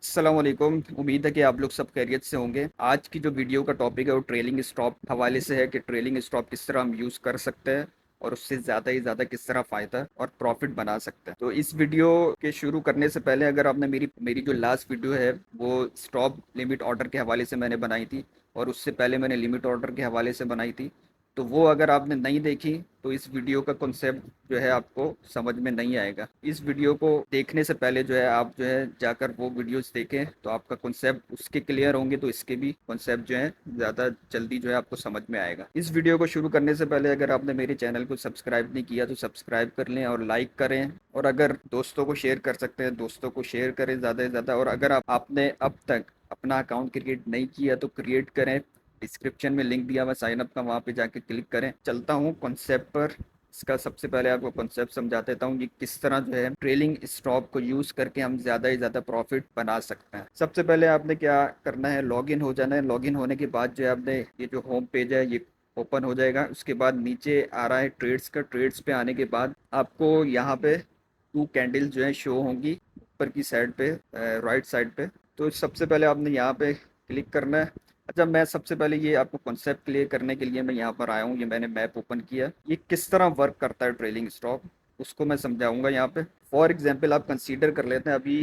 अस्सलाम वालेकुम। उम्मीद है कि आप लोग सब खैरियत से होंगे। आज की जो वीडियो का टॉपिक है वो ट्रेलिंग स्टॉप हवाले से है कि ट्रेलिंग स्टॉप किस तरह हम यूज़ कर सकते हैं और उससे ज़्यादा ही ज़्यादा किस तरह फ़ायदा और प्रॉफिट बना सकते हैं। तो इस वीडियो के शुरू करने से पहले अगर आपने मेरी मेरी जो लास्ट वीडियो है वो स्टॉप लिमिट ऑर्डर के हवाले से मैंने बनाई थी और उससे पहले मैंने लिमिट ऑर्डर के हवाले से बनाई थी, तो वो अगर आपने नहीं देखी तो इस वीडियो का कॉन्सेप्ट जो है आपको समझ में नहीं आएगा। इस वीडियो को देखने से पहले जो है आप जो है जाकर वो वीडियोस देखें तो आपका कॉन्सेप्ट उसके क्लियर होंगे, तो इसके भी कॉन्सेप्ट जो है ज़्यादा जल्दी जो है आपको समझ में आएगा। इस वीडियो को शुरू करने से पहले अगर आपने मेरे चैनल को सब्सक्राइब नहीं किया तो सब्सक्राइब कर लें और लाइक करें, और अगर दोस्तों को शेयर कर सकते हैं दोस्तों को शेयर करें ज़्यादा से ज़्यादा। और अगर आपने अब तक अपना अकाउंट क्रिएट नहीं किया तो क्रिएट करें, डिस्क्रिप्शन में लिंक दिया हुआ साइन अप का, वहाँ पे जाके क्लिक करें। चलता हूँ कॉन्सेप्ट पर। इसका सबसे पहले आपको कॉन्सेप्ट समझा देता हूँ कि किस तरह जो है ट्रेलिंग स्टॉप को यूज़ करके हम ज़्यादा से ज़्यादा प्रॉफिट बना सकते हैं। सबसे पहले आपने क्या करना है, लॉगिन हो जाना है। लॉगिन होने के बाद जो है आपने ये जो होम पेज है ये ओपन हो जाएगा। उसके बाद नीचे आ रहा है ट्रेड्स का, ट्रेड्स पे आने के बाद आपको यहाँ पे टू कैंडल जो है शो होंगी ऊपर की साइड पे, राइट साइड पे। तो सबसे पहले आपने यहाँ पे क्लिक करना है। अच्छा, मैं सबसे पहले ये आपको कॉन्सेप्ट क्लियर करने के लिए मैं यहाँ पर आया हूँ। ये मैंने मैप ओपन किया, ये किस तरह वर्क करता है ट्रेलिंग स्टॉक उसको मैं समझाऊंगा यहाँ पे। फॉर एग्जांपल आप कंसीडर कर लेते हैं अभी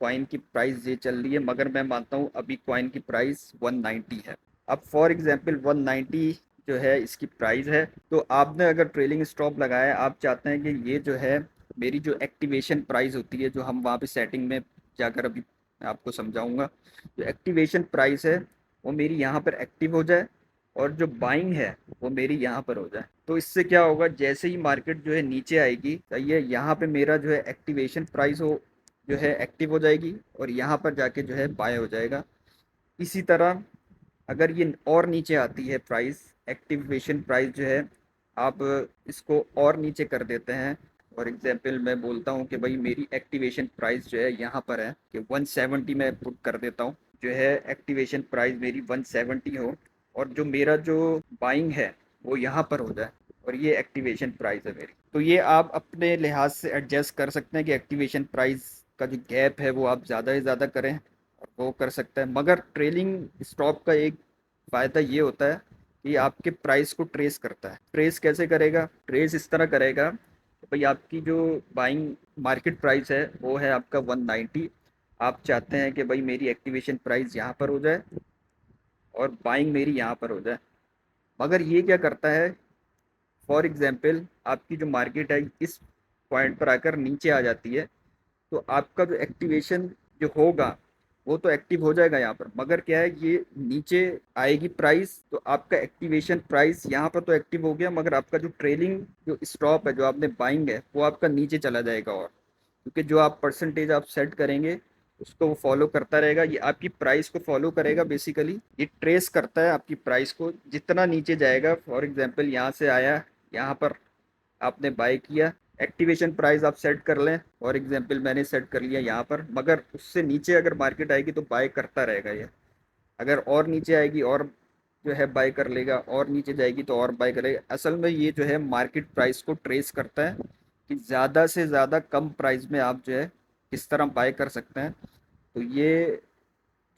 कॉइन की प्राइस ये चल रही है, मगर मैं मानता हूँ अभी कॉइन की प्राइस 190 है। अब फॉर एग्जांपल 190 जो है इसकी प्राइस है, तो आपने अगर ट्रेलिंग स्टॉप लगाया, आप चाहते हैं कि ये जो है मेरी जो एक्टिवेशन प्राइस होती है जो हम वहाँ पे सेटिंग में जाकर अभी मैं आपको समझाऊंगा, जो एक्टिवेशन प्राइस है वो मेरी यहाँ पर एक्टिव हो जाए और जो बाइंग है वो मेरी यहाँ पर हो जाए। तो इससे क्या होगा, जैसे ही मार्केट जो है नीचे आएगी, सही है, यहाँ पे मेरा जो है एक्टिवेशन प्राइस हो जो है एक्टिव हो जाएगी और यहाँ पर जाके जो है बाय हो जाएगा। इसी तरह अगर ये और नीचे आती है प्राइस, एक्टिवेशन प्राइस जो है, आप इसको और नीचे कर देते हैं। फॉर एग्जांपल मैं बोलता हूँ कि भाई मेरी एक्टिवेशन प्राइस जो है यहाँ पर है कि 170 में पुट कर देता हूँ, जो है एक्टिवेशन प्राइस मेरी 170 हो और जो मेरा जो बाइंग है वो यहाँ पर हो जाए और ये एक्टिवेशन प्राइस है मेरी। तो ये आप अपने लिहाज से एडजस्ट कर सकते हैं कि एक्टिवेशन प्राइस का जो गैप है वो आप ज़्यादा से ज़्यादा करें और वो कर सकता है। मगर ट्रेलिंग स्टॉप का एक फ़ायदा ये होता है कि आपके प्राइस को ट्रेस करता है। ट्रेस कैसे करेगा, ट्रेस इस तरह करेगा कि भाई आपकी जो बाइंग मार्केट प्राइस है वो है आपका 190, आप चाहते हैं कि भाई मेरी एक्टिवेशन प्राइस यहाँ पर हो जाए और बाइंग मेरी यहाँ पर हो जाए। मगर ये क्या करता है, फॉर एग्जांपल आपकी जो मार्केट है इस पॉइंट पर आकर नीचे आ जाती है, तो आपका जो एक्टिवेशन जो होगा वो तो एक्टिव हो जाएगा यहाँ पर, मगर क्या है ये नीचे आएगी प्राइस तो आपका एक्टिवेशन प्राइस यहाँ पर तो एक्टिव हो गया, मगर आपका जो ट्रेलिंग जो स्टॉप है जो आपने बाइंग है वो आपका नीचे चला जाएगा। और क्योंकि जो आप परसेंटेज आप सेट करेंगे उसको वो फॉलो करता रहेगा, ये आपकी प्राइस को फॉलो करेगा। बेसिकली ये ट्रेस करता है आपकी प्राइस को, जितना नीचे जाएगा। फॉर एग्जांपल यहाँ से आया, यहाँ पर आपने बाय किया, एक्टिवेशन प्राइस आप सेट कर लें, फॉर एग्जांपल मैंने सेट कर लिया यहाँ पर, मगर उससे नीचे अगर मार्केट आएगी तो बाय करता रहेगा ये। अगर और नीचे आएगी और जो है बाय कर लेगा, और नीचे जाएगी तो और बाय करेगा। असल में ये जो है मार्केट प्राइस को ट्रेस करता है कि ज़्यादा से ज़्यादा कम प्राइस में आप जो है किस तरह बाय कर सकते हैं। तो ये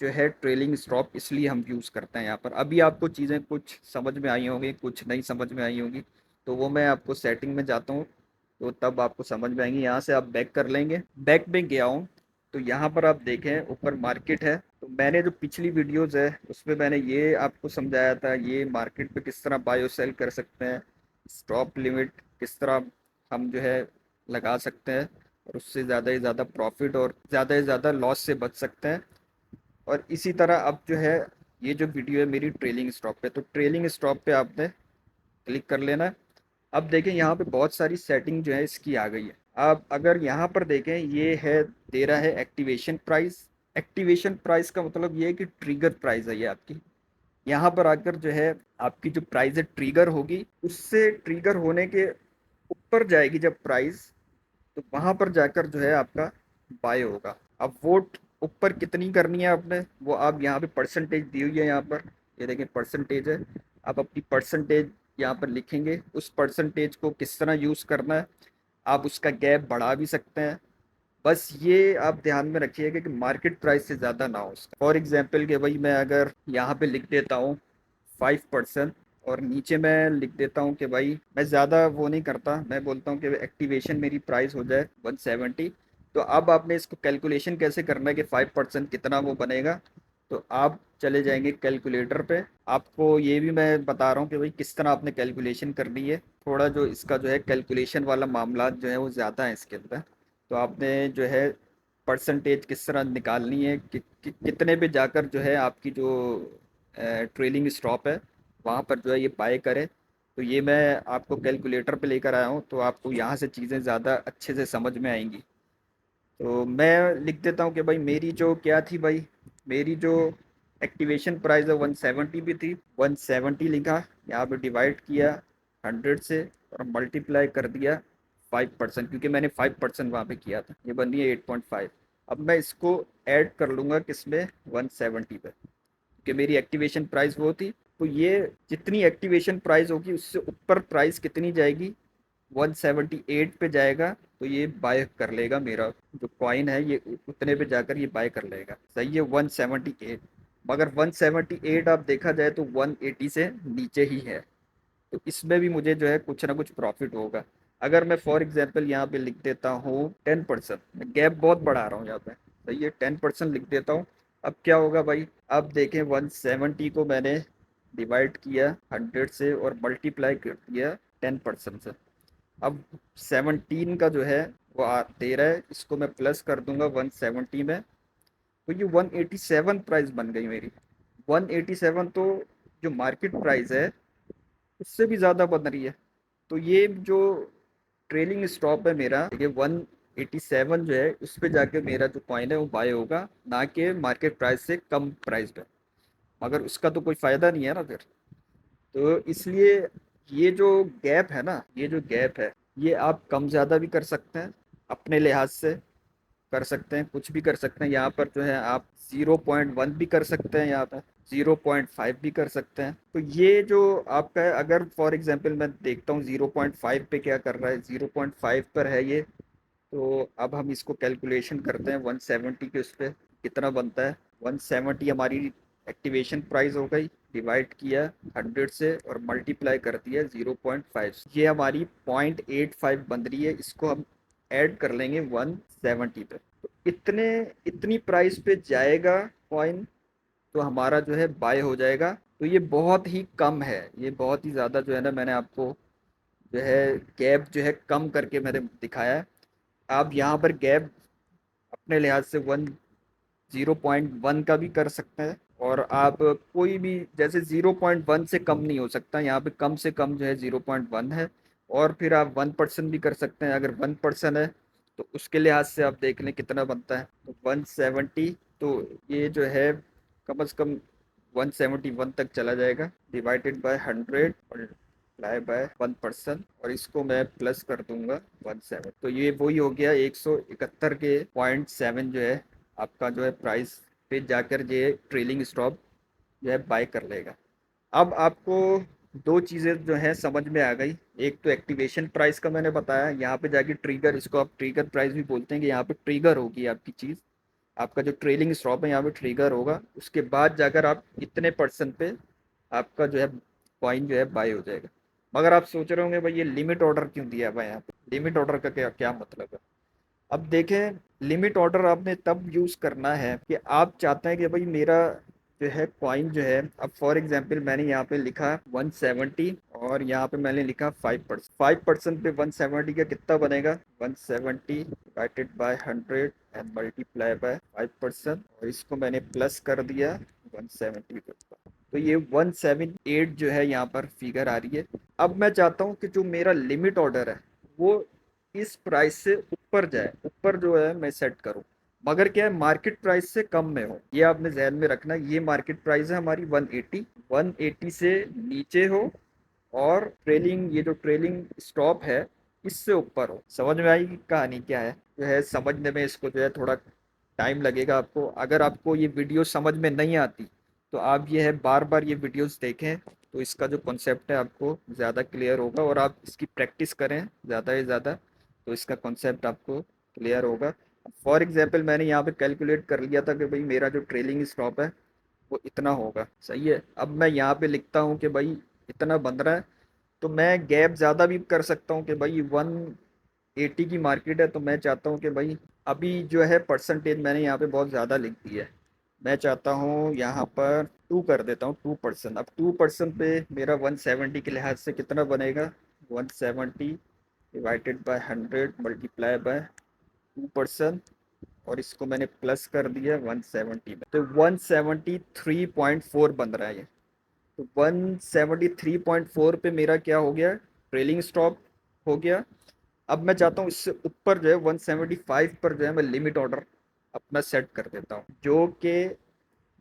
जो है ट्रेलिंग स्टॉप इसलिए हम यूज़ करते हैं यहाँ पर। अभी आपको चीज़ें कुछ समझ में आई होंगी, कुछ नहीं समझ में आई होंगी, तो वो मैं आपको सेटिंग में जाता हूँ तो तब आपको समझ में आएंगी। यहाँ से आप बैक कर लेंगे, बैक में गया हूँ तो यहाँ पर आप देखें ऊपर मार्केट है। तो मैंने जो पिछली वीडियोस है उसमें मैंने ये आपको समझाया था, ये मार्केट पे किस तरह बायो सेल कर सकते हैं, स्टॉप लिमिट किस तरह हम जो है लगा सकते हैं और उससे ज़्यादा से ज़्यादा प्रॉफिट और ज़्यादा से ज़्यादा लॉस से बच सकते हैं। और इसी तरह अब जो है ये जो वीडियो है मेरी ट्रेलिंग स्टॉप पे, तो ट्रेलिंग स्टॉप पे आपने क्लिक कर लेना है। अब देखें यहाँ पे बहुत सारी सेटिंग जो है इसकी आ गई है। अब अगर यहाँ पर देखें ये है, दे रहा है एक्टिवेशन प्राइस। एक्टिवेशन प्राइस का मतलब ये है कि ट्रिगर प्राइस है ये आपकी। यहाँ पर आकर जो है आपकी जो प्राइस है ट्रिगर होगी, उससे ट्रिगर होने के ऊपर जाएगी जब प्राइस, तो वहां पर जाकर जो है आपका बाय होगा। अब वोट ऊपर कितनी करनी है आपने, वो आप यहाँ पे परसेंटेज दी हुई है यहाँ पर, ये देखें परसेंटेज है। आप अपनी परसेंटेज यहाँ पर लिखेंगे, उस परसेंटेज को किस तरह यूज़ करना है। आप उसका गैप बढ़ा भी सकते हैं बस ये आप ध्यान में रखिएगा कि मार्केट प्राइस से ज़्यादा ना हो उसका। फॉर एग्जांपल कि भाई मैं अगर यहाँ पे लिख देता हूँ 5%, और नीचे मैं लिख देता हूँ कि भाई मैं ज़्यादा वो नहीं करता, मैं बोलता हूँ कि एक्टिवेशन मेरी प्राइस हो जाए 170। तो अब आपने इसको कैलकुलेशन कैसे करना है कि 5% कितना वो बनेगा। तो आप चले जाएंगे कैलकुलेटर पे। आपको ये भी मैं बता रहा हूँ कि भाई किस तरह आपने कैलकुलेशन करनी है। थोड़ा जो इसका जो है कैलकुलेशन वाला मामला जो है वो ज़्यादा है इसके अंदर। तो आपने जो है परसेंटेज किस तरह निकालनी है कितने पे जाकर जो है आपकी जो ट्रेलिंग स्टॉप है वहाँ पर जो है ये बाय करे। तो ये मैं आपको कैलकुलेटर पे लेकर आया हूँ, तो आपको यहाँ से चीज़ें ज़्यादा अच्छे से समझ में आएंगी। तो मैं लिख देता हूँ कि भाई मेरी जो क्या थी भाई, मेरी जो एक्टिवेशन प्राइस है 170 भी थी। 170 लिखा, यहाँ पे डिवाइड किया 100 से और मल्टीप्लाई कर दिया 5%, क्योंकि मैंने 5% वहाँ पे किया था। ये बन रही है 8.5। अब मैं इसको ऐड कर लूँगा किसमें, 170 पे, क्योंकि मेरी एक्टिवेशन प्राइस वो थी। तो ये जितनी एक्टिवेशन प्राइस होगी उससे ऊपर प्राइस कितनी जाएगी, 178 पे जाएगा। तो ये बाय कर लेगा, मेरा जो कॉइन है ये उतने पे जाकर ये बाय कर लेगा। सही है 178। मगर 178 आप देखा जाए तो 180 से नीचे ही है। तो इसमें भी मुझे जो है कुछ ना कुछ प्रॉफिट होगा। अगर मैं फॉर एग्जांपल यहाँ पे लिख देता हूँ 10%, मैं गैप बहुत बढ़ा रहा हूँ यहाँ पे, सही है 10% लिख देता हूँ। अब क्या होगा भाई, अब देखें 170 को मैंने डिवाइड किया 100 से और मल्टीप्लाई कर दिया 10% से। अब 17 का जो है वो दे रहा है, इसको मैं प्लस कर दूंगा 170 में। तो ये 187 प्राइस बन गई मेरी। 187 तो जो मार्केट प्राइस है उससे भी ज़्यादा बन रही है। तो ये जो ट्रेलिंग स्टॉप है मेरा, ये 187 जो है उस पे जाके मेरा जो कॉइन है वो बाय होगा, ना कि मार्केट प्राइस से कम प्राइस पे। मगर उसका तो कोई फ़ायदा नहीं है ना फिर। तो इसलिए ये जो गैप है ना, ये जो गैप है ये आप कम ज़्यादा भी कर सकते हैं, अपने लिहाज से कर सकते हैं, कुछ भी कर सकते हैं। यहाँ पर जो है आप 0.1 भी कर सकते हैं, यहाँ पर 0.5 भी कर सकते हैं। तो ये जो आपका है, अगर फॉर एग्जांपल मैं देखता हूँ 0.5 पे क्या कर रहा है, 0.5 पर है ये। तो अब हम इसको कैलकुलेशन करते हैं 170 के उस पर कितना बनता है। 170 हमारी एक्टिवेशन प्राइस हो गई, डिवाइड किया 100 से और मल्टीप्लाई कर दिया 0.5 से। ये हमारी 0.85 बन रही है, इसको हम ऐड कर लेंगे 170 पे। तो इतनी प्राइस पे जाएगा कॉइन, तो हमारा जो है बाय हो जाएगा। तो ये बहुत ही कम है, ये बहुत ही ज़्यादा जो है ना, मैंने आपको जो है गैप जो है कम करके मैंने दिखाया है। आप यहाँ पर गैप अपने लिहाज से 0.1 का भी कर सकते हैं। और आप कोई भी, जैसे 0.1 से कम नहीं हो सकता, यहाँ पे कम से कम जो है 0.1 है। और फिर आप 1% भी कर सकते हैं, अगर 1% है तो उसके लिहाज से आप देख लें कितना बनता है। तो 170, तो ये जो है कम से कम 171 तक चला जाएगा, डिवाइडेड बाय 100 और अप्लाई बाय 1%, और इसको मैं प्लस कर दूंगा 17। तो ये वही हो गया 171 के 0.7 जो है आपका जो है प्राइस पे जाकर ये ट्रेलिंग स्टॉप जो है बाय कर लेगा। अब आपको दो चीज़ें जो है समझ में आ गई। एक तो एक्टिवेशन प्राइस का मैंने बताया, यहाँ पे जाके ट्रिगर, इसको आप ट्रिगर प्राइस भी बोलते हैं, कि यहाँ पे ट्रिगर होगी आपकी चीज़, आपका जो ट्रेलिंग स्टॉप है यहाँ पे ट्रिगर होगा, उसके बाद जाकर आप इतने परसेंट पे आपका जो है कॉइन जो है बाय हो जाएगा। मगर आप सोच रहे होंगे भाई ये लिमिट ऑर्डर क्यों दिया हुआ है यहाँ पे, लिमिट ऑर्डर का क्या क्या मतलब है। अब देखें, लिमिट ऑर्डर आपने तब यूज़ करना है कि आप चाहते हैं कि भाई मेरा जो है कॉइन जो है, अब फॉर एग्जांपल मैंने यहाँ पे लिखा 170 और यहाँ पे मैंने लिखा 5%। 5% पे 170 का कितना बनेगा, 170 divided by 100 and multiply by 5%, और इसको मैंने प्लस कर दिया 170 के ऊपर। तो ये 178 जो है यहाँ पर फिगर आ रही है। अब मैं चाहता हूँ कि जो मेरा लिमिट ऑर्डर है वो इस प्राइस से ऊपर जाए, ऊपर जो है मैं सेट करूं, मगर क्या है मार्केट प्राइस से कम में हो। ये आपने जहन में रखना, ये मार्केट प्राइस है हमारी 180, 180 से नीचे हो, और ट्रेलिंग, ये जो ट्रेलिंग स्टॉप है इससे ऊपर हो। समझ में आई कहानी क्या है। जो है समझने में इसको जो है थोड़ा टाइम लगेगा आपको। अगर आपको ये वीडियो समझ में नहीं आती तो आप ये है बार बार ये वीडियोस देखें, तो इसका जो कॉन्सेप्ट है आपको ज़्यादा क्लियर होगा, और आप इसकी प्रैक्टिस करें ज़्यादा से ज़्यादा, तो इसका कॉन्सेप्ट आपको क्लियर होगा। फॉर एग्जाम्पल मैंने यहाँ पे कैलकुलेट कर लिया था कि भाई मेरा जो ट्रेलिंग स्टॉप है वो इतना होगा, सही है। अब मैं यहाँ पे लिखता हूँ कि भाई इतना बन रहा है, तो मैं गैप ज़्यादा भी कर सकता हूँ कि भाई 180 की मार्केट है, तो मैं चाहता हूँ कि भाई अभी जो है परसेंटेज मैंने यहाँ पे बहुत ज़्यादा लिख दी है। मैं चाहता हूँ यहाँ पर 2 कर देता हूँ, 2%। अब 2% पे मेरा 170 के लिहाज से कितना बनेगा, 170 डिवाइडेड बाय 100 मल्टीप्लाई बाय 2%, और इसको मैंने प्लस कर दिया 170 में, तो 173.4 बन रहा है ये। तो 173.4 पे मेरा क्या हो गया, ट्रेलिंग स्टॉप हो गया। अब मैं चाहता हूँ इससे ऊपर जो है 175 पर जो है मैं लिमिट ऑर्डर अपना सेट कर देता हूँ, जो कि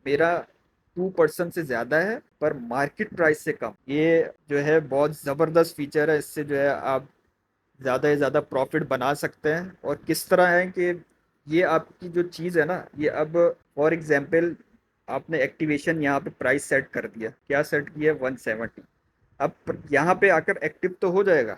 मेरा 2% से ज़्यादा है पर मार्केट प्राइस से कम। ये जो है बहुत ज़बरदस्त फीचर है, इससे जो है आप ज़्यादा से ज़्यादा प्रॉफिट बना सकते हैं। और किस तरह है कि ये आपकी जो चीज़ है ना, ये अब फॉर एग्जांपल आपने एक्टिवेशन यहाँ पे प्राइस सेट कर दिया, क्या सेट किया, 170। अब यहाँ पे आकर एक्टिव तो हो जाएगा,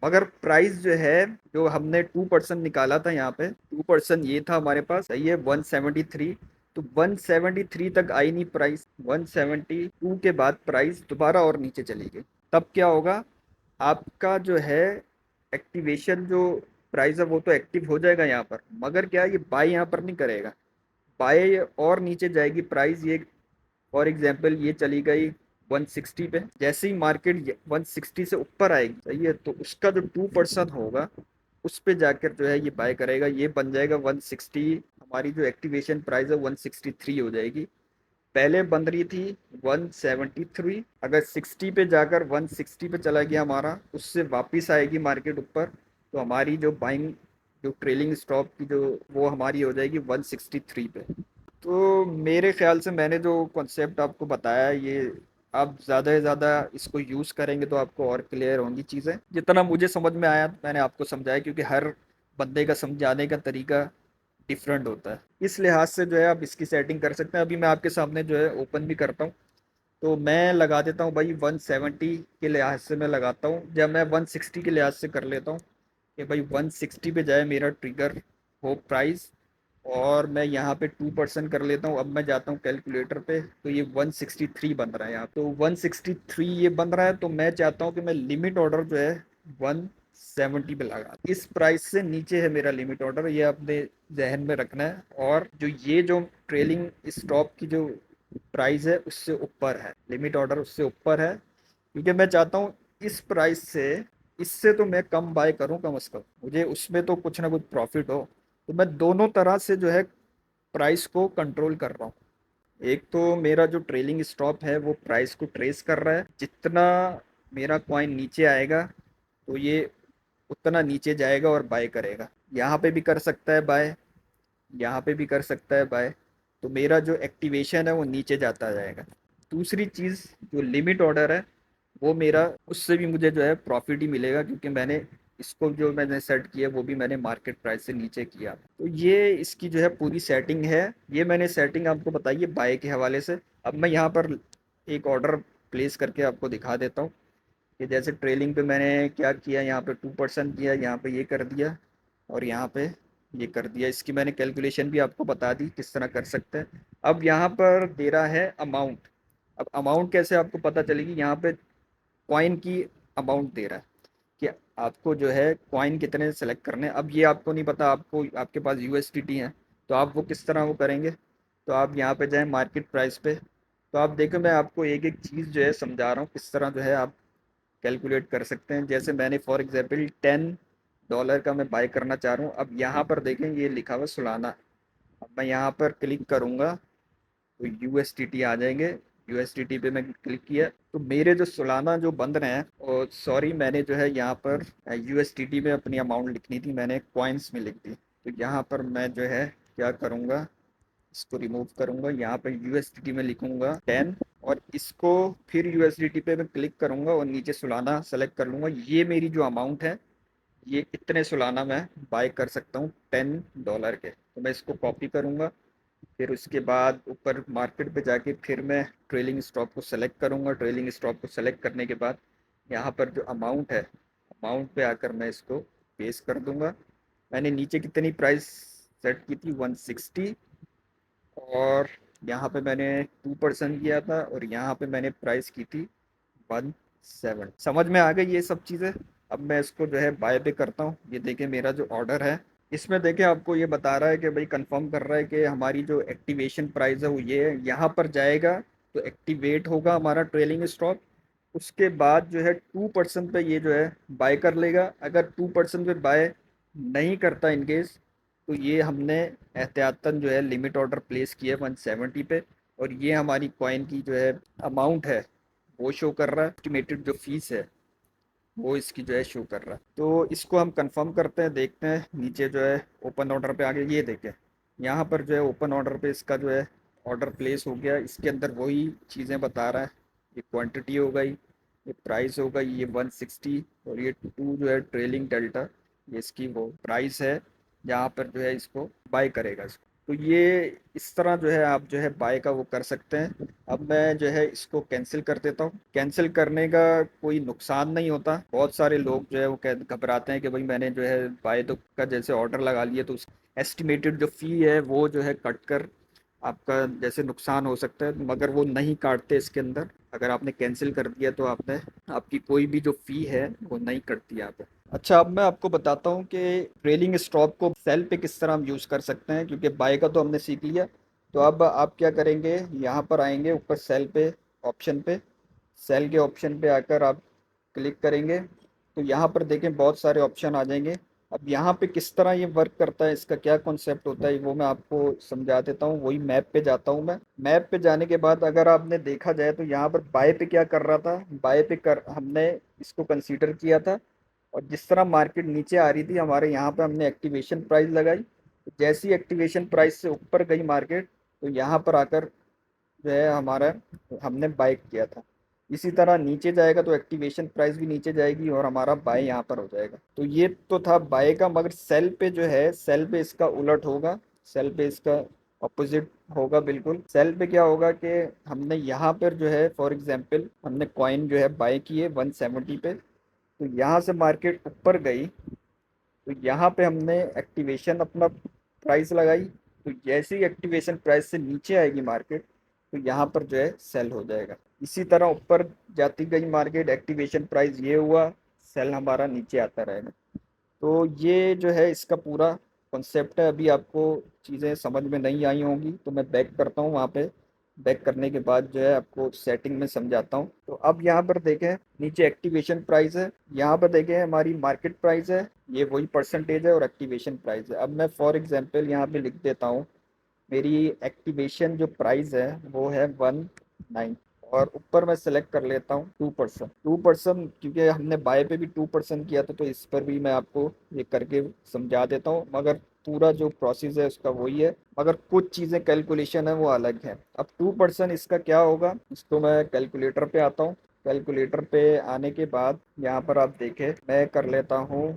मगर प्राइस जो है, जो हमने 2% निकाला था यहाँ पे, 2% ये था हमारे पास, सही है, 173। तो 173 तक आई नहीं प्राइस, 172 के बाद प्राइस दोबारा और नीचे चली गई। तब क्या होगा, आपका जो है एक्टिवेशन जो प्राइस है वो तो एक्टिव हो जाएगा यहाँ पर, मगर क्या ये बाय यहाँ पर नहीं करेगा, बाय और नीचे जाएगी प्राइस। ये फॉर एग्जांपल ये चली गई 160 पे, जैसे ही मार्केट 160 से ऊपर आएगी, सही है, तो उसका जो 2% होगा उस पे जाकर जो है ये बाय करेगा, ये बन जाएगा 160। हमारी जो एक्टिवेशन प्राइस है 163 हो जाएगी, पहले बन रही थी 173। अगर 60 पे जाकर 160 पे चला गया हमारा, उससे वापस आएगी मार्केट ऊपर, तो हमारी जो बाइंग, जो ट्रेलिंग स्टॉप की जो, वो हमारी हो जाएगी 163 पे। तो मेरे ख्याल से मैंने जो कॉन्सेप्ट आपको बताया, ये आप ज़्यादा से ज़्यादा इसको यूज़ करेंगे तो आपको और क्लियर होंगी चीज़ें। जितना मुझे समझ में आया मैंने आपको समझाया, क्योंकि हर बंदे का समझाने का तरीका डिफरेंट होता है, इस लिहाज से जो है आप इसकी सेटिंग कर सकते हैं। अभी मैं आपके सामने जो है ओपन भी करता हूँ, तो मैं लगा देता हूँ भाई 170 के लिहाज से मैं लगाता हूँ, जब मैं 160 के लिहाज से कर लेता हूँ कि भाई 160 पे जाए मेरा ट्रिगर हो प्राइस, और मैं यहाँ पे 2% कर लेता हूँ। अब मैं जाता हूँ कैलकुलेटर पे, तो ये 163 बन रहा है यहाँ, तो 163 ये बन रहा है। तो मैं चाहता हूँ कि मैं लिमिट ऑर्डर जो है 170 पे लगा, इस प्राइस से नीचे है मेरा लिमिट ऑर्डर, ये अपने जहन में रखना है। और जो ये जो ट्रेलिंग स्टॉप की जो प्राइस है उससे ऊपर है, लिमिट ऑर्डर उससे ऊपर है, क्योंकि मैं चाहता हूँ इस प्राइस से, इससे तो मैं कम बाय करूँ कम से कम, मुझे उसमें तो कुछ ना कुछ प्रॉफिट हो। तो मैं दोनों तरह से जो है प्राइस को कंट्रोल कर रहा हूँ। एक तो मेरा जो ट्रेलिंग स्टॉप है वो प्राइस को ट्रेस कर रहा है, जितना मेरा कॉइन नीचे आएगा तो ये उतना नीचे जाएगा और बाय करेगा, यहाँ पे भी कर सकता है बाय, यहाँ पे भी कर सकता है बाय। तो मेरा जो एक्टिवेशन है वो नीचे जाता जाएगा। दूसरी चीज़, जो लिमिट ऑर्डर है वो मेरा, उससे भी मुझे जो है प्रॉफिट ही मिलेगा, क्योंकि मैंने इसको जो मैंने सेट किया वो भी मैंने मार्केट प्राइस से नीचे किया। तो ये इसकी जो है पूरी सेटिंग है, ये मैंने सेटिंग आपको बताई है बाय के हवाले से। अब मैं यहाँ पर एक ऑर्डर प्लेस करके आपको दिखा देता हूँ कि जैसे ट्रेलिंग पे मैंने क्या किया, यहाँ पे 2% किया, यहाँ पे ये कर दिया, और यहाँ पे ये कर दिया। इसकी मैंने कैलकुलेशन भी आपको बता दी किस तरह कर सकते हैं। अब यहाँ पर दे रहा है अमाउंट, अब अमाउंट कैसे आपको पता चलेगी, यहाँ पे कॉइन की अमाउंट दे रहा है कि आपको जो है कॉइन कितने सेलेक्ट करने हैं। अब ये आपको नहीं पता, आपको आपके पास यूएसडीटी है, तो आप वो किस तरह वो करेंगे, तो आप यहाँ पे जाएं मार्केट प्राइस पे, तो आप देखो मैं आपको एक एक चीज़ जो है समझा रहा हूँ किस तरह जो है आप कैलकुलेट कर सकते हैं। जैसे मैंने फॉर एग्जांपल $10 का मैं बाय करना चाह रहा हूँ। अब यहाँ पर देखें ये लिखा हुआ सुलाना, अब मैं यहाँ पर क्लिक करूँगा तो यूएसडीटी आ जाएंगे, यूएसडीटी पे मैं क्लिक किया तो मेरे जो सालाना जो बंद रहे हैं, और सॉरी मैंने जो है यहाँ पर यूएसडीटी में अपनी अमाउंट लिखनी थी, मैंने कॉइन्स में लिख दी। तो यहाँ पर मैं जो है क्या करूँगा, इसको रिमूव करूँगा, यहाँ पर यूएसडीटी में लिखूँगा 10, और इसको फिर यूएसडीटी पे मैं क्लिक करूँगा और नीचे सालाना सेलेक्ट कर लूँगा। ये मेरी जो अमाउंट है, ये इतने सालाना मैं बाय कर सकता हूँ $10 के। तो मैं इसको कॉपी करूँगा, फिर उसके बाद ऊपर मार्केट पे जाके फिर मैं ट्रेलिंग स्टॉप को सेलेक्ट करूंगा। ट्रेलिंग स्टॉप को सेलेक्ट करने के बाद यहाँ पर जो अमाउंट है, अमाउंट पे आकर मैं इसको पेस्ट कर दूंगा। मैंने नीचे कितनी प्राइस सेट की थी, 160, और यहाँ पे मैंने 2% किया था, और यहाँ पे मैंने प्राइस की थी 17। समझ में आ गई ये सब चीज़ें। अब मैं इसको जो है बाय पे करता हूँ। ये देखिए मेरा जो ऑर्डर है, इसमें देखिए आपको ये बता रहा है कि भाई कंफर्म कर रहा है कि हमारी जो एक्टिवेशन प्राइस है वो ये है, यहाँ पर जाएगा तो एक्टिवेट होगा हमारा ट्रेलिंग स्टॉक। उसके बाद जो है 2% पे ये जो है बाय कर लेगा। अगर 2% पे बाय नहीं करता इनकेस, तो ये हमने एहतियातन जो है लिमिट ऑर्डर प्लेस किया है 170 पे, और ये हमारी कॉइन की जो है अमाउंट है वो शो कर रहा है। एस्टिमेटेड जो फीस है वो इसकी जो है शो कर रहा है। तो इसको हम कंफर्म करते हैं, देखते हैं नीचे जो है ओपन ऑर्डर पे आगे ये देखें, यहाँ पर जो है ओपन ऑर्डर पे इसका जो है ऑर्डर प्लेस हो गया। इसके अंदर वही चीज़ें बता रहा है, ये क्वांटिटी हो गई, ये प्राइस हो गई, ये 160, और ये 2 जो है ट्रेलिंग डेल्टा, ये इसकी वो प्राइस है जहाँ पर जो है इसको बाय करेगा इसको। तो ये इस तरह जो है आप जो है बाय का वो कर सकते हैं। अब मैं जो है इसको कैंसिल कर देता हूँ। कैंसिल करने का कोई नुकसान नहीं होता। बहुत सारे लोग जो है वो घबराते हैं कि भाई मैंने जो है बाय तो का जैसे ऑर्डर लगा लिया तो उस एस्टिमेटेड जो फ़ी है वो जो है कट कर आपका जैसे नुकसान हो सकता है, मगर वो नहीं काटते इसके अंदर। अगर आपने कैंसिल कर दिया तो आपने आपकी कोई भी जो फ़ी है वो नहीं कटती यहाँ पे। अच्छा, अब मैं आपको बताता हूँ कि ट्रेलिंग स्टॉप को सेल पे किस तरह हम यूज़ कर सकते हैं, क्योंकि बाय का तो हमने सीख लिया। तो अब आप क्या करेंगे, यहाँ पर आएंगे ऊपर सेल पे, ऑप्शन पे, सेल के ऑप्शन पे आकर आप क्लिक करेंगे तो यहाँ पर देखें बहुत सारे ऑप्शन आ जाएंगे। अब यहाँ पे किस तरह ये वर्क करता है, इसका क्या कॉन्सेप्ट होता है, वो मैं आपको समझा देता हूँ। वही मैप पे जाता हूँ मैं। मैप पे जाने के बाद अगर आपने देखा जाए तो यहाँ पर बाय पे क्या कर रहा था, बाय पे कर हमने इसको कंसीडर किया था, और जिस तरह मार्केट नीचे आ रही थी हमारे यहाँ पे हमने एक्टिवेशन प्राइस लगाई। जैसी एक्टिवेशन प्राइस से ऊपर गई मार्केट, तो यहाँ पर आकर जो है हमारा हमने बाय किया था। इसी तरह नीचे जाएगा तो एक्टिवेशन प्राइस भी नीचे जाएगी और हमारा बाय यहाँ पर हो जाएगा। तो ये तो था बाय का, मगर सेल पे जो है, सेल पे इसका उलट होगा। सेल पे इसका अपोजिट होगा बिल्कुल। सेल पे क्या होगा कि हमने यहाँ पर जो है फॉर एग्जांपल हमने कॉइन जो है बाय की है 170 पे, तो यहाँ से मार्केट ऊपर गई तो यहाँ पे हमने एक्टिवेशन अपना प्राइस लगाई। तो जैसे ही एक्टिवेशन प्राइस से नीचे आएगी मार्केट, तो यहाँ पर जो है सेल हो जाएगा। इसी तरह ऊपर जाती गई मार्केट, एक्टिवेशन प्राइस ये हुआ, सेल हमारा नीचे आता रहेगा। तो ये जो है इसका पूरा कॉन्सेप्ट है। अभी आपको चीज़ें समझ में नहीं आई होंगी तो मैं बैक करता हूँ वहाँ पे। बैक करने के बाद जो है आपको सेटिंग में समझाता हूँ। तो अब यहाँ पर देखें नीचे एक्टिवेशन प्राइस है, यहाँ पर देखें हमारी मार्केट प्राइस है, ये वही परसेंटेज है, और एक्टिवेशन प्राइस है। अब मैं फॉर एग्जांपल यहाँ पे लिख देता हूँ मेरी एक्टिवेशन जो प्राइस है वो है 19, और ऊपर मैं सेलेक्ट कर लेता हूँ 2%। 2% क्योंकि हमने बाय पे भी 2% किया था, तो इस पर भी मैं आपको ये करके समझा देता हूँ। मगर पूरा जो प्रोसेस है उसका वही है, मगर कुछ चीज़ें कैलकुलेशन है वो अलग है। अब 2% इसका क्या होगा, इसको मैं कैलकुलेटर पे आता हूँ। कैलकुलेटर पे आने के बाद यहाँ पर आप देखें मैं कर लेता हूँ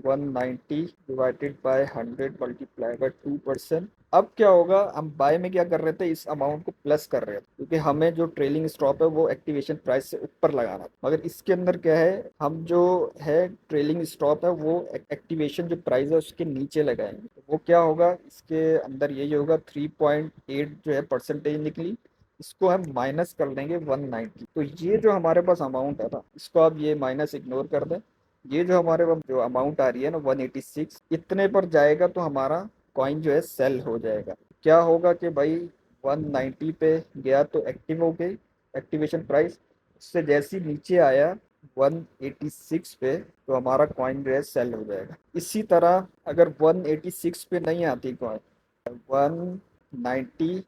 190 डिवाइडेड बाय 100 मल्टीप्लाई बाय 2%। अब क्या होगा, हम बाय में क्या कर रहे थे, इस अमाउंट को प्लस कर रहे थे क्योंकि हमें जो ट्रेलिंग स्टॉप है वो एक्टिवेशन प्राइस से ऊपर लगाना था। मगर इसके अंदर क्या है, हम जो है ट्रेलिंग स्टॉप है वो एक्टिवेशन जो प्राइस है उसके नीचे लगाएंगे। तो वो क्या होगा, इसके अंदर यही होगा 3.8 जो है परसेंटेज निकली, इसको हम माइनस कर देंगे 190। तो ये जो हमारे पास अमाउंट है ना, इसको आप ये माइनस इग्नोर कर दें। ये जो हमारे पास जो अमाउंट आ रही है ना 186, इतने पर जाएगा तो हमारा कॉइन जो है सेल हो जाएगा। क्या होगा कि भाई 190 पे गया तो एक्टिव हो गई एक्टिवेशन प्राइस, उससे जैसे ही नीचे आया 186 पे, तो हमारा कॉइन जो है सेल हो जाएगा। इसी तरह अगर 186 पे नहीं आती कॉइन, 190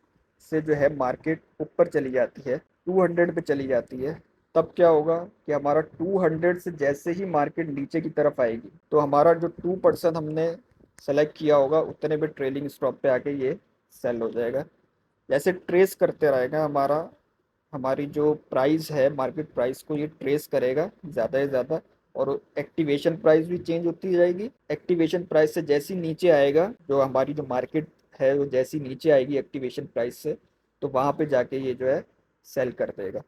से जो है मार्केट ऊपर चली जाती है, 200 पे चली जाती है, तब क्या होगा कि हमारा 200 से जैसे ही मार्केट नीचे की तरफ आएगी, तो हमारा जो 2% हमने सेलेक्ट किया होगा उतने पे ट्रेलिंग स्टॉप पे आके ये सेल हो जाएगा। जैसे ट्रेस करते रहेगा हमारा, हमारी जो प्राइस है मार्केट प्राइस को ये ट्रेस करेगा ज़्यादा से ज़्यादा, और एक्टिवेशन प्राइस भी चेंज होती जाएगी। एक्टिवेशन प्राइस से जैसी नीचे आएगा, जो हमारी जो मार्केट है वो जैसी नीचे आएगी एक्टिवेशन प्राइस से, तो वहाँ पे जाके ये जो है सेल कर देगा।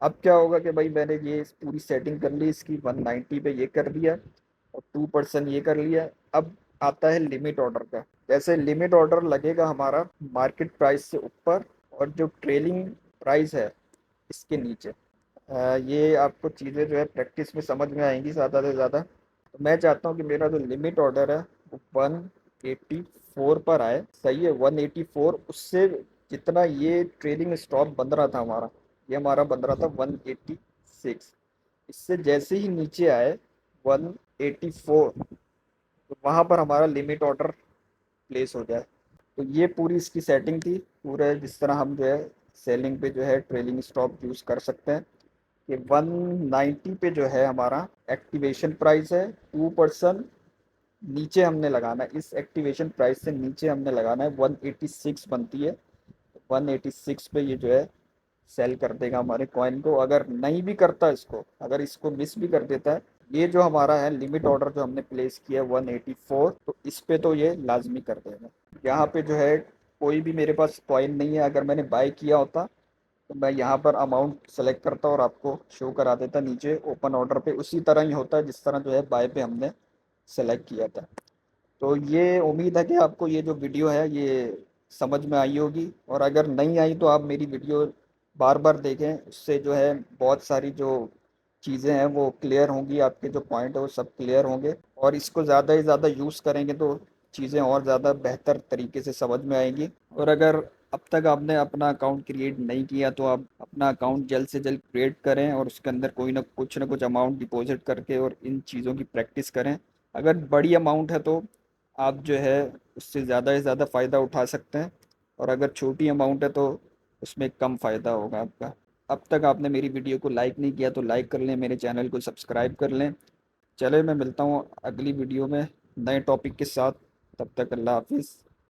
अब क्या होगा कि भाई मैंने ये पूरी सेटिंग कर ली इसकी, 190 पे ये कर दिया और 2% ये कर लिया। अब आता है लिमिट ऑर्डर का। जैसे लिमिट ऑर्डर लगेगा हमारा मार्केट प्राइस से ऊपर और जो ट्रेलिंग प्राइस है इसके नीचे। ये आपको चीज़ें जो है प्रैक्टिस में समझ में आएंगी ज़्यादा से ज़्यादा। तो मैं चाहता हूँ कि मेरा जो लिमिट ऑर्डर है वो 184 पर आए। सही है, 184। उससे जितना ये ट्रेलिंग स्टॉप बन रहा था हमारा, ये हमारा बन रहा था 186। इससे जैसे ही नीचे आए 184, तो वहाँ पर हमारा लिमिट ऑर्डर प्लेस हो जाए। तो ये पूरी इसकी सेटिंग थी, पूरे जिस तरह हम जो है सेलिंग पे जो है ट्रेलिंग स्टॉप यूज़ कर सकते हैं। कि 190 पे जो है हमारा एक्टिवेशन प्राइस है, 2% नीचे हमने लगाना है। इस एक्टिवेशन प्राइस से नीचे हमने लगाना है, 186 बनती है। 186 पे ये जो है सेल कर देगा हमारे कॉइन को। अगर नहीं भी करता इसको, अगर इसको मिस भी कर देता है, ये जो हमारा है लिमिट ऑर्डर जो हमने प्लेस किया है 184, तो इस पे तो ये लाजमी कर देगा। यहाँ पे जो है कोई भी मेरे पास कॉइन नहीं है। अगर मैंने बाय किया होता तो मैं यहाँ पर अमाउंट सेलेक्ट करता और आपको शो करा देता नीचे ओपन ऑर्डर पे। उसी तरह ही होता है जिस तरह जो है बाय पे हमने सेलेक्ट किया था। तो ये उम्मीद है कि आपको ये जो वीडियो है ये समझ में आई होगी। और अगर नहीं आई तो आप मेरी वीडियो बार बार देखें, उससे जो है बहुत सारी जो चीज़ें हैं वो क्लियर होंगी, आपके जो पॉइंट है वो सब क्लियर होंगे। और इसको ज़्यादा से ज़्यादा यूज़ करेंगे तो चीज़ें और ज़्यादा बेहतर तरीके से समझ में आएंगी। और अगर अब तक आपने अपना अकाउंट क्रिएट नहीं किया तो आप अपना अकाउंट जल्द से जल्द क्रिएट करें और उसके अंदर कोई ना कुछ अमाउंट डिपॉजिट करके और इन चीज़ों की प्रैक्टिस करें। अगर बड़ी अमाउंट है तो आप जो है उससे ज़्यादा से ज़्यादा फ़ायदा उठा सकते हैं। और अगर छोटी अमाउंट है तो उसमें कम फ़ायदा होगा आपका। अब तक आपने मेरी वीडियो को लाइक नहीं किया तो लाइक कर लें, मेरे चैनल को सब्सक्राइब कर लें। चले, मैं मिलता हूँ अगली वीडियो में नए टॉपिक के साथ। तब तक अल्लाह हाफिज़।